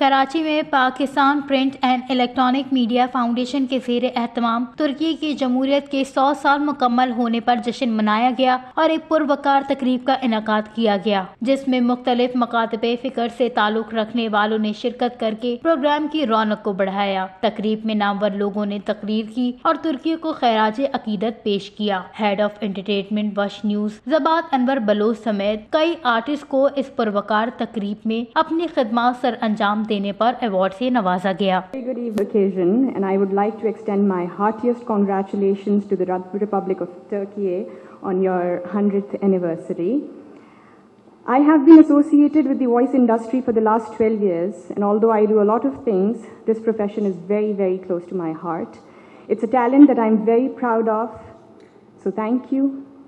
कराची में Pakistan print and electronic media foundation के ज़ेर एहतमाम तुर्की की जमहूरियत के 100 साल मुकम्मल होने पर जश्न मनाया गया और एक पुरवकार तकरीब का इनेकाद किया गया, जिसमें मुख्तलिफ मकातबे फ़िक्र से ताल्लुक़ रखने वालों ने शिरकत करके प्रोग्राम की रौनक को बढ़ाया। तकरीब में नामवर लोगों ने तकरीर की और तुर्की को खैराज अकीदत पेश किया। हेड ऑफ एंटरटेनमेंट वश न्यूज ज़बात अनवर बलोच समेत कई आर्टिस्ट को इस पुरवकार तकरीब में अपनी खिदमत सर अंजाम देने पर अवार्ड से नवाजा गया। Good occasion, and I would like to extend my heartiest congratulations to the Republic of Turkey on your 100th anniversary. I have been associated with the voice industry for the last 12 years, and although I do a lot of things, this profession is very, very close to my heart. It's a talent that I'm very proud of, so thank you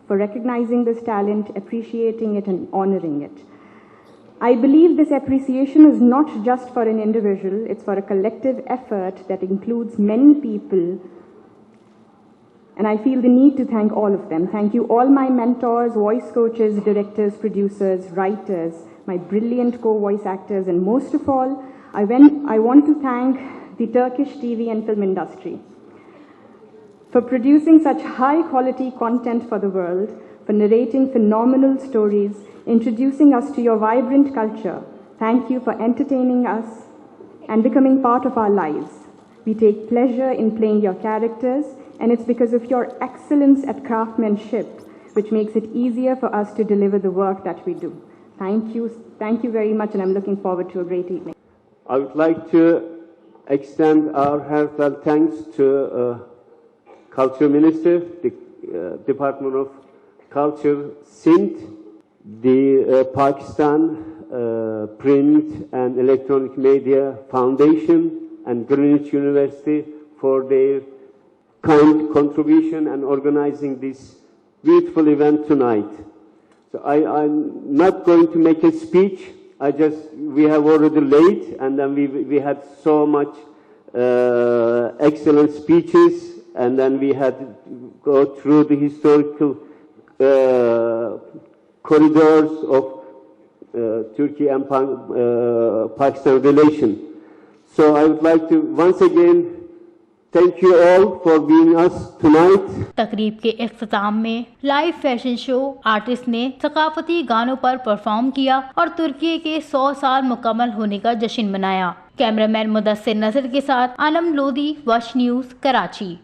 for recognizing this talent, appreciating it and honoring it. I believe this appreciation is not just for an individual, it's for a collective effort that includes many people, and I feel the need to thank all of them. Thank you all my mentors, voice coaches, directors, producers, writers, my brilliant co-voice actors, and most of all, I want to thank the Turkish TV and film industry for producing such high quality content for the world, for narrating phenomenal stories, introducing us to your vibrant culture. Thank you for entertaining us and becoming part of our lives. We take pleasure in playing your characters, and it's because of your excellence at craftsmanship which makes it easier for us to deliver the work that we do. Thank you very much, and I'm looking forward to a great evening. I would like to extend our heartfelt thanks to Culture Minister, the Department of Culture, Sindh, the Pakistan Print and Electronic Media Foundation and Greenwich University for their kind contribution and organizing this beautiful event tonight. So I'm not going to make a speech. We have already late, and then we had so much excellent speeches, and then we had to go through the historical corridors of Turkey and Pakistan relation. So I would like to once again thank you all for being us tonight. तकरीब के इख्तिताम में live fashion show, artist ने सकाफती गानों पर perform किया और तुर्की के 100 साल मुकम्मल होने का जश्न मनाया। कैमरामैन मुदस्सिर नजर के साथ आलम लोधी, वश न्यूज, कराची।